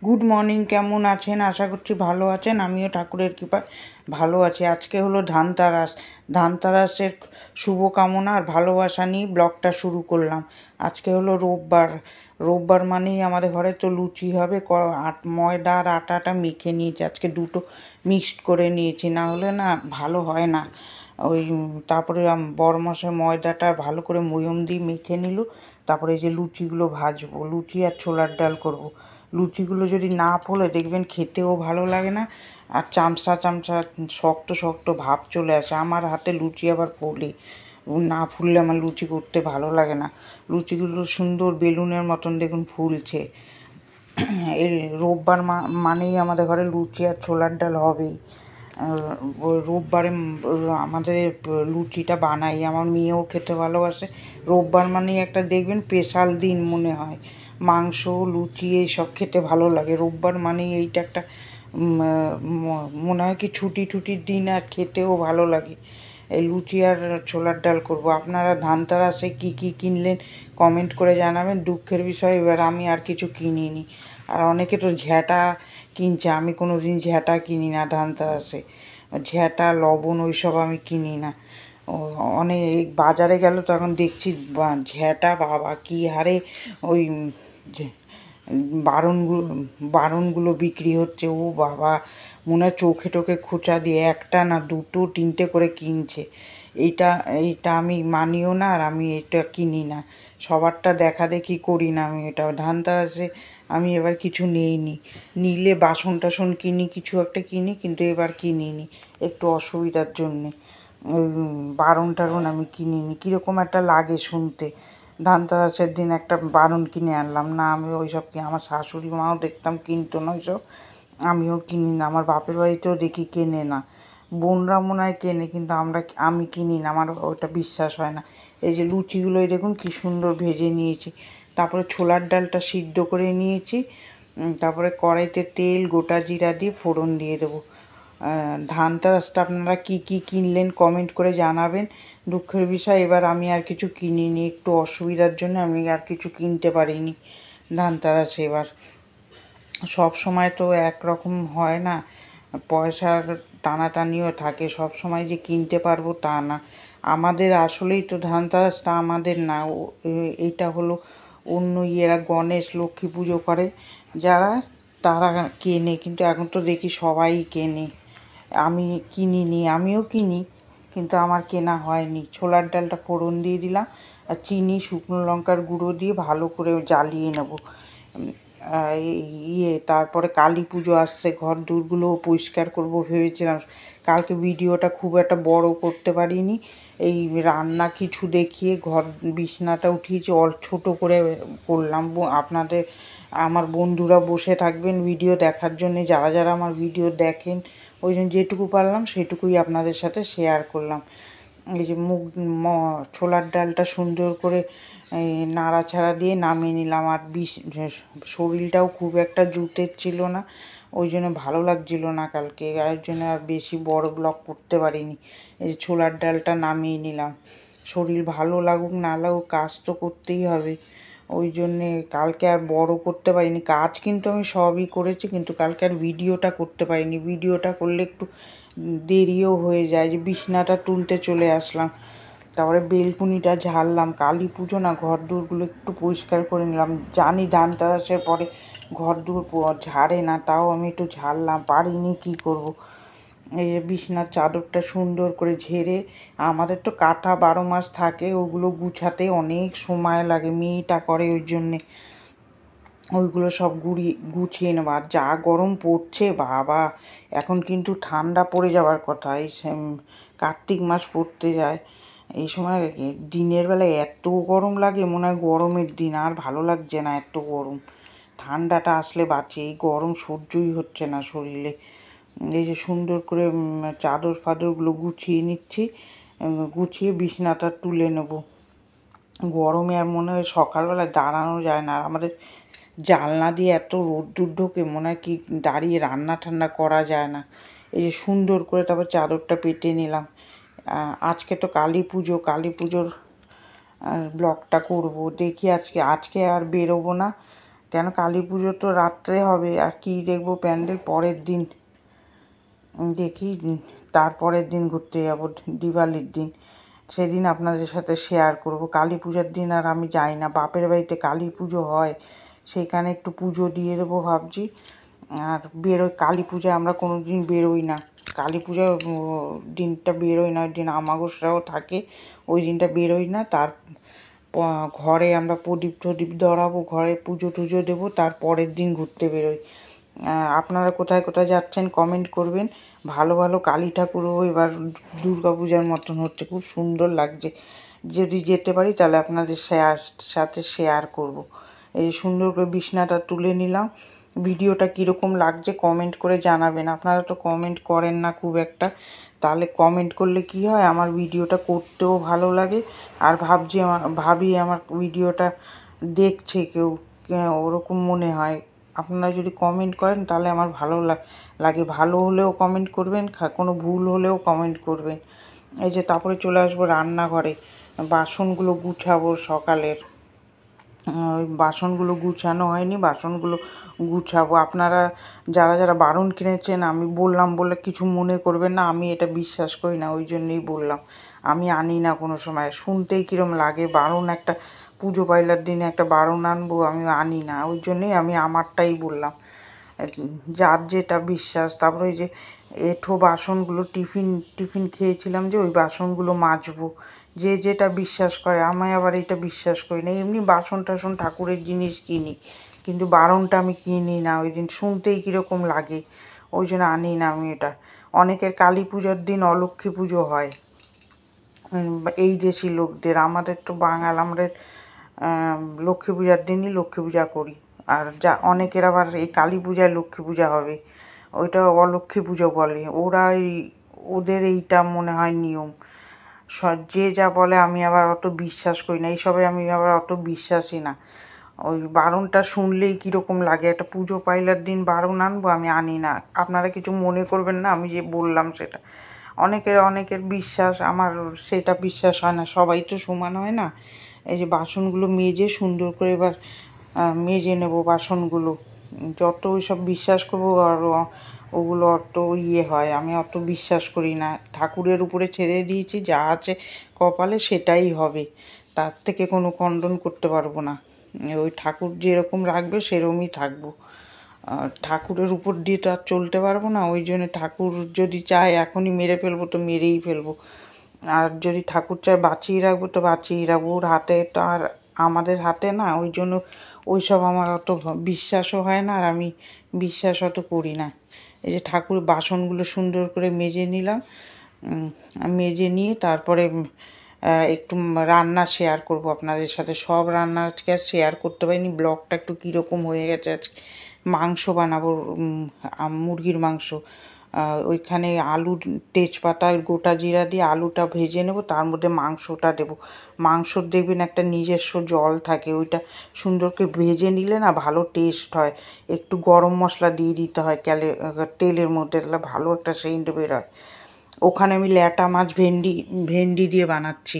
Good morning, কেমন আছেন? আশা করছি ভালো আছেন। আমিও ঠাকুরের কৃপায় ভালো আছি। আজকে হলো ধানতেরাস। ধানতেরাসের শুভকামনা আর ভালোবাসা নিয়ে ব্লগটা শুরু করলাম। আজকে হলো রোববার। রোববার মানেই আমাদের ঘরে তো লুচি হবে। ময়দা আর আটাটা মেখে নিয়েছি, আজকে দুটো মিক্সড করে নিয়েছি, না হলে না ভালো হয় না। ওই তারপরে বড়মশাই ময়দাটা ভালো করে ময়ম দিয়ে মেখে নিল। তারপরে এই যে লুচিগুলো ভাজবো, লুচি আর ছোলার ডাল করব। লুচিগুলো যদি না ফোলে দেখবেন খেতেও ভালো লাগে না, আর চামচা চামচা শক্ত শক্ত ভাব চলে আসে। আমার হাতে লুচি আবার ফোলে, না ফুললে আমার লুচি করতে ভালো লাগে না। লুচিগুলো সুন্দর বেলুনের মতন দেখুন ফুলছে। এই রোববার মানেই আমাদের ঘরে লুচি আর ছোলার ডাল হবেই। রোববারে আমাদের লুচিটা বানাই, আমার মেয়েও খেতে ভালোবাসে। রোববার মানেই একটা দেখবেন স্পেশাল দিন মনে হয়, মাংস লুচি এইসব খেতে ভালো লাগে। রোববার মানেই এইটা একটা মনে হয় কি ছুটির দিন, আর খেতেও ভালো লাগে। এই লুচি আর ছোলার ডাল করব। আপনারা ধানতেরাসে কী কী কিনলেন কমেন্ট করে জানাবেন। দুঃখের বিষয় এবার আমি আর কিছু কিনিনি। আর অনেকে তো ঝ্যাঁটা কিনছে, আমি কোনো দিন ঝ্যাঁটা কিনি না ধানতেরাসে। ঝ্যাঁটা লবণ ওইসব আমি কিনি না। অনেক বাজারে গেল তো এখন দেখছি ঝ্যাঁটা বাবা কী হারে ওই বারণগুলো বিক্রি হচ্ছে। ও বাবা, মনে হয় চোখে টোখে খোঁচা দিয়ে একটা না দুটো তিনটে করে কিনছে। এইটা আমি মানিও না, আর আমি এটা কিনি না। সবারটা দেখা দেখি করি না আমি। এটা ধানতেরাসে আমি এবার কিছু নিইনি। নিলে বাসন টাসন কিনি, কিছু একটা কিনি, কিন্তু এবার কিনিনি একটু অসুবিধার জন্যে। ওই বারণ টারণ আমি কিনিনি, কীরকম একটা লাগে শুনতে। ধানতেরাসের দিন একটা বারণ কিনে আনলাম না, আমি ওইসব আমার শাশুড়ি মাও দেখতাম কিনতো না ওইসব, আমিও কিনি না। আমার বাপের বাড়িতেও দেখি কেনে না, বোনরা মনে হয় কেনে, কিন্তু আমি কিনি না, আমার ওটা বিশ্বাস হয় না। এই যে লুচিগুলোই দেখুন কি সুন্দর ভেজে নিয়েছি। তারপরে ছোলার ডালটা সিদ্ধ করে নিয়েছি। তারপরে কড়াইতে তেল গোটা জিরা দিয়ে ফোড়ন দিয়ে দেবো। ধানতেরাসটা আপনারা কী কী কিনলেন কমেন্ট করে জানাবেন। দুঃখের বিষয় এবার আমি আর কিছু কিনিনি, একটু অসুবিধার জন্য আমি আর কিছু কিনতে পারিনি ধানতেরাসে। এবার সব সময় তো একরকম হয় না, পয়সার টানাটানিও থাকে, সব সময় যে কিনতে পারবো তা না। আমাদের আসলেই তো ধানতেরাসটা আমাদের না, এইটা হলো অন্য ইয়েরা গণেশ লক্ষ্মী পুজো করে যারা, তারা কেনে, কিন্তু এখন তো দেখি সবাই কেনে। আমি কিনিনি, আমিও কিনি কিন্তু আমার কেনা হয়নি। ছোলার ডালটা ফোড়ন দিয়ে দিলাম, আর চিনি শুকনো লঙ্কার গুঁড়ো দিয়ে ভালো করে জ্বালিয়ে নেব। তারপরে কালী পুজো আসছে, ঘর দূরগুলোও পরিষ্কার করবো ভেবেছিলাম। কালকে ভিডিওটা খুব একটা বড় করতে পারিনি, এই রান্না কিছু দেখিয়ে ঘর বিছনাটা উঠিয়েছি, ছোটো করে করলাম। আপনাদের আমার বন্ধুরা বসে থাকবেন ভিডিও দেখার জন্যে, যারা যারা আমার ভিডিও দেখেন, ওই জন্য যেটুকু পারলাম সেটুকুই আপনাদের সাথে শেয়ার করলাম। এই যে ছোলার ডালটা সুন্দর করে নাড়াচাড়া দিয়ে নামিয়ে নিলাম। আর শরীরটাও খুব একটা জুতের ছিল না, ওই জন্য ভালো লাগছিল না কালকে, এর জন্য আর বেশি বড় ব্লগ করতে পারিনি। এই যে ছোলার ডালটা নামিয়ে নিলাম। শরীর ভালো লাগুক না লাগুক কাজ তো করতেই হবে, ওই জন্যে কালকে আর বড় করতে পারিনি। কাজ কিন্তু আমি সবই করেছি, কিন্তু কালকে আর ভিডিওটা করতে পারিনি। ভিডিওটা করলে একটু দেরিও হয়ে যায়, যে বিছনাটা তুলতে চলে আসলাম। তারপরে বেলকুনিটা ঝাড়লাম, কালী পুজো না, ঘর দূরগুলো একটু পরিষ্কার করে নিলাম। জানি ধানতেরাসের পরে ঘর দূর ঝাড়ে না, তাও আমি একটু ঝাড়লাম, পারিনি কী করব। এই যে বিছনার চাদরটা সুন্দর করে ঝেড়ে, আমাদের তো কাঁথা 12 মাস থাকে, ওগুলো গুছাতে অনেক সময় লাগে, মেয়েটা করে, ওই জন্যে ওইগুলো সব গুছিয়ে নেবো। আর যা গরম পড়ছে বাবা, এখন কিন্তু ঠান্ডা পড়ে যাওয়ার কথা। এই কার্তিক মাস পড়তে যায়, এই সময় দিনের বেলায় এত গরম লাগে, মনে হয় গরমের দিন, আর ভালো লাগছে না এত গরম। ঠান্ডাটা আসলে বাঁচে, এই গরম সহ্যই হচ্ছে না শরীরে। এই যে সুন্দর করে চাদর ফাদরগুলো গুছিয়ে নিচ্ছি, গুছিয়ে বিছনাটা তুলে নেব। গরমে আর মনে হয় সকালবেলা দাঁড়ানো যায় না, আর আমাদের জানলা দিয়ে এত রোদ্দুর ঢোকে, মনে হয় কি দাঁড়িয়ে রান্না ঠান্না করা যায় না। এই যে সুন্দর করে তারপর চাদরটা পেতে নিলাম। আজকে তো কালী পুজো, কালী পুজোর ব্লগটা করব। দেখি আজকে আর বেরোবো না, কেন কালী পুজো তো রাত্রে হবে, আর কি দেখবো প্যান্ডেল পরের দিন দেখি, তারপরের দিন ঘুরতে যাব দিওয়ালির দিন, সেদিন আপনাদের সাথে শেয়ার করব। কালী পূজার দিন আর আমি যাই না, বাপের বাড়িতে কালী পুজো হয়, সেখানে একটু পুজো দিয়ে দেবো ভাবছি। আর বেরোই কালী পূজায় আমরা কোনো দিন বেরোই না, কালী পূজা দিনটা বেরোই না, ওই দিন আমাবস্যাও থাকে, ওই দিনটা বেরোই না। তার ঘরে আমরা প্রদীপ টদীপ ধরাবো, ঘরে পুজো টুজো দেবো, তারপরের দিন ঘুরতে বেরোই। আপনারা কোথায় কোথায় যাচ্ছেন কমেন্ট করবেন। ভালো ভালো কালী ঠাকুরও এবার দুর্গা পূজার মতন হচ্ছে, খুব সুন্দর লাগছে। যদি যেতে পারি তাহলে আপনাদের সাথে শেয়ার করব। এই সুন্দর করে বিছনাটা তুলে নিলাম। ভিডিওটা কীরকম লাগছে কমেন্ট করে জানাবেন। আপনারা তো কমেন্ট করেন না খুব একটা, তাহলে কমেন্ট করলে কি হয়, আমার ভিডিওটা করতেও ভালো লাগে, আর ভাবি আমার ভিডিওটা দেখছে কেউ, ওরকম মনে হয়। আপনারা যদি কমেন্ট করেন তাহলে আমার ভালো লাগে, ভালো হলেও কমেন্ট করবেন, কোনো ভুল হলেও কমেন্ট করবেন। এই যে তারপরে চলে আসবো রান্নাঘরে, বাসনগুলো গুছাবো সকালের, ওই বাসনগুলো গুছানো হয়নি, বাসনগুলো গুছাবো। আপনারা যারা যারা বারণ কিনেছেন, আমি বললাম বলে কিছু মনে করবেন না, আমি এটা বিশ্বাস করি না, ওই জন্যই বললাম। আমি আনি না কোনো সময়, শুনতেই কীরকম লাগে বারণ, একটা পুজো পাইলার দিনে একটা বারণ আনবো, আমি আনি না, ওই জন্যই আমি আমারটাই বললাম, যার যেটা বিশ্বাস। তারপরে ওই যে এঁঠো বাসনগুলো টিফিন খেয়েছিলাম, যে ওই বাসনগুলো মাজবো, যে যেটা বিশ্বাস করে। আমি আবার এটা বিশ্বাস করি না, এমনি বাসন টাসন ঠাকুরের জিনিস কিনি, কিন্তু বারণটা আমি কিনি না, ওই দিন শুনতেই কীরকম লাগে, ওই জন্য আনি না আমি এটা। অনেকের কালী পুজোর দিন অলক্ষ্মী পুজো হয় এই দেশি লোকদের, আমাদের তো বাঙাল, আমাদের লক্ষ্মী পূজার দিনই লক্ষ্মী পূজা করি। আর যা অনেকের আবার এই কালী পূজায় লক্ষ্মী পূজা হবে, ওইটা অলক্ষ্মী পুজো বলে ওরা, ওদের এইটা মনে হয় নিয়ম। যে যা বলে, আমি আবার অত বিশ্বাস করি না এইসবে, আমি আবার অত বিশ্বাসী না। ওই বারণটা শুনলেই কীরকম লাগে, একটা পুজো পাইলার দিন বারণ আনবো, আমি আনি না। আপনারা কিছু মনে করবেন না, আমি যে বললাম সেটা। অনেকের বিশ্বাস, আমার সেটা বিশ্বাস হয় না, সবাই তো সমান হয় না। এই যে বাসনগুলো মেজে সুন্দর করে এবার মেজে নেব বাসনগুলো, যত ওইসব বিশ্বাস করবো আর ওগুলো অত হয়, আমি অত বিশ্বাস করি না। ঠাকুরের উপরে ছেড়ে দিয়েছি, যা আছে কপালে সেটাই হবে, তার থেকে কোনো খণ্ডন করতে পারবো না। ওই ঠাকুর যেরকম রাখবে সেরকমই থাকবো, ঠাকুরের উপর দিয়ে তো আর চলতে পারবো না। ওই জন্য ঠাকুর যদি চায় এখনই মেরে ফেলবো তো মেরেই ফেলবো, আর যদি ঠাকুর চায় বাঁচিয়ে রাখবো তো বাঁচিয়ে রাখবো, ওর হাতে তো আর আমাদের হাতে না। ওই জন্য ওইসব আমার অত বিশ্বাসও হয় না, আর আমি বিশ্বাস অত করি না। এই যে ঠাকুর বাসনগুলো সুন্দর করে মেজে নিলাম, মেজে নিয়ে তারপরে একটু রান্না শেয়ার করব আপনাদের সাথে। সব রান্না আজকে আর শেয়ার করতে পারিনি, ব্লগটা একটু কীরকম হয়ে গেছে। আজকে মাংস বানাবো, মুরগির মাংস। ওইখানে আলু, তেজপাতা, গোটা জিরা দিয়ে আলুটা ভেজে নেব, তার মধ্যে মাংসটা দেব। মাংসর দেখবেন একটা নিজস্ব জল থাকে, ওইটা সুন্দর করে ভেজে নিলে না ভালো টেস্ট হয়। একটু গরম মশলা দিয়ে দিতে হয় তেলের মধ্যে, তাহলে ভালো একটা সেন্ট বেরোয়। ওখানে আমি ল্যাটা মাছ ভেন্ডি দিয়ে বানাচ্ছি।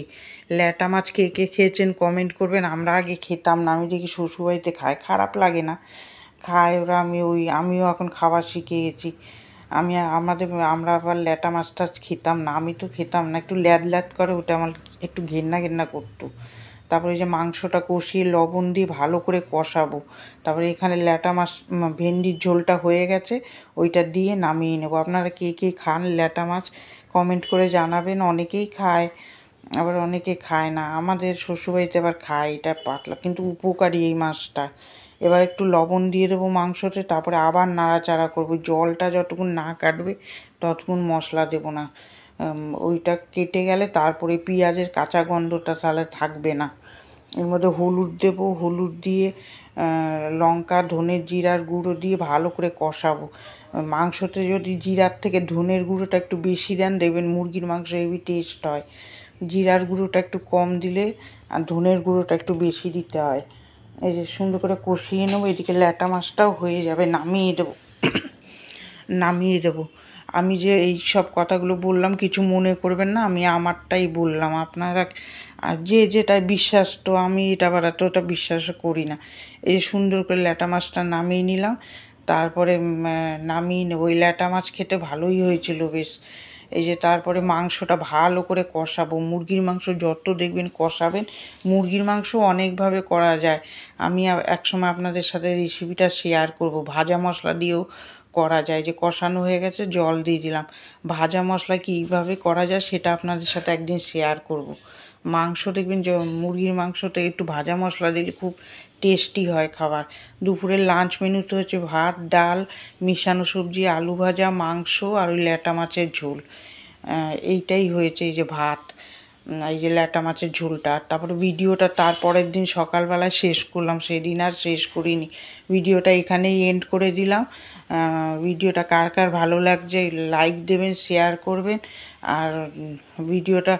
ল্যাটা মাছ কে কে খেয়েছেন কমেন্ট করবেন। আমরা আগে খেতাম না, আমি দেখি শ্বশুরবাড়িতে খায়, খারাপ লাগে না, খায় ওরা। আমিও এখন খাবার শিখে গেছি। আমরা আবার ল্যাটা মাছটা খেতাম না, আমি তো খেতাম না, একটু ল্যাদ করে, ওটা আমার একটু ঘেন্না করতো। তারপরে যে মাংসটা কষিয়ে লবণ দিয়ে ভালো করে কষাবো। তারপরে এখানে ল্যাটা মাছ ভেন্ডির ঝোলটা হয়ে গেছে, ওইটা দিয়ে নামিয়ে নেব। আপনারা কে কে খান ল্যাটা মাছ কমেন্ট করে জানাবেন। অনেকেই খায়, আবার অনেকে খায় না। আমাদের শ্বশুরবাড়িতে আবার খায়, এটা পাতলা কিন্তু উপকারী এই মাছটা। এবার একটু লবণ দিয়ে দেবো মাংসতে, তারপরে আবার নাড়াচাড়া করবো। জলটা যতক্ষণ না কাটবে ততক্ষণ মশলা দেবো না। ওইটা কেটে গেলে তারপরে পেঁয়াজের কাঁচা গন্ধটা তাহলে থাকবে না। এর মধ্যে হলুদ দেবো, হলুদ দিয়ে লঙ্কা, ধনে, জিরার গুঁড়ো দিয়ে ভালো করে কষাবো। মাংসতে যদি জিরার থেকে ধনের গুঁড়োটা একটু বেশি দেন, দেখবেন মুরগির মাংস হেভি টেস্ট হয়। জিরার গুঁড়োটা একটু কম দিলে আর ধনের গুঁড়োটা একটু বেশি দিতে হয়। এই যে সুন্দর করে কষিয়ে নেবো, এদিকে ল্যাটা মাছটাও হয়ে যাবে, নামিয়ে দেবো। আমি যে এই সব কথাগুলো বললাম কিছু মনে করবেন না, আমি আমারটাই বললাম। আর যে যেটা বিশ্বাস, তো আমি এটা আবার এতটা বিশ্বাস করি না। এই সুন্দর করে ল্যাটা মাছটা নামিয়ে নিলাম। তারপরে নামিয়ে ওই ল্যাটা মাছ খেতে ভালোই হয়েছিল বেশ। এই যে তারপরে মাংসটা ভালো করে কষাবো। মুরগির মাংস যত দেখবেন কষাবেন, মুরগির মাংস অনেকভাবে করা যায়। আমি একসময় আপনাদের সাথে রেসিপিটা শেয়ার করব। ভাজা মশলা দিয়েও করা যায়, যে কষানো হয়ে গেছে জল দিয়ে দিলাম। ভাজা মশলা কীভাবে করা যায় সেটা আপনাদের সাথে একদিন শেয়ার করব। মাংস দেখবেন যে মুরগির মাংসতে একটু ভাজা মশলা দিলে খুব টেস্টি হয় খাবার। দুপুরের লাঞ্চ মেনুতে হচ্ছে ভাত, ডাল, মিশানো সবজি, আলু ভাজা, মাংস আর ওই ল্যাটা মাছের ঝোল। এইটাই হয়েছে, এই যে ভাত, এই যে ল্যাটা মাছের ঝোলটা। তারপরে ভিডিওটা তারপরের দিন সকালবেলায় শেষ করলাম, সেদিন আর শেষ করিনি। ভিডিওটা এখানেই এন্ড করে দিলাম। ভিডিওটা কার কার ভালো লাগছে লাইক দেবেন, শেয়ার করবেন, আর ভিডিওটা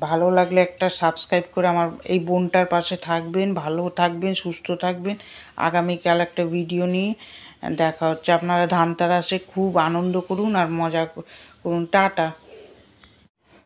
ভালো লাগলে একটা সাবস্ক্রাইব করে আমার এই বোনটার পাশে থাকবেন। ভালো থাকবেন, সুস্থ থাকবেন। আগামীকাল একটা ভিডিও নিয়ে দেখা হচ্ছে। আপনারা ধানতেরাসে খুব আনন্দ করুন আর মজা করুন। টাটা।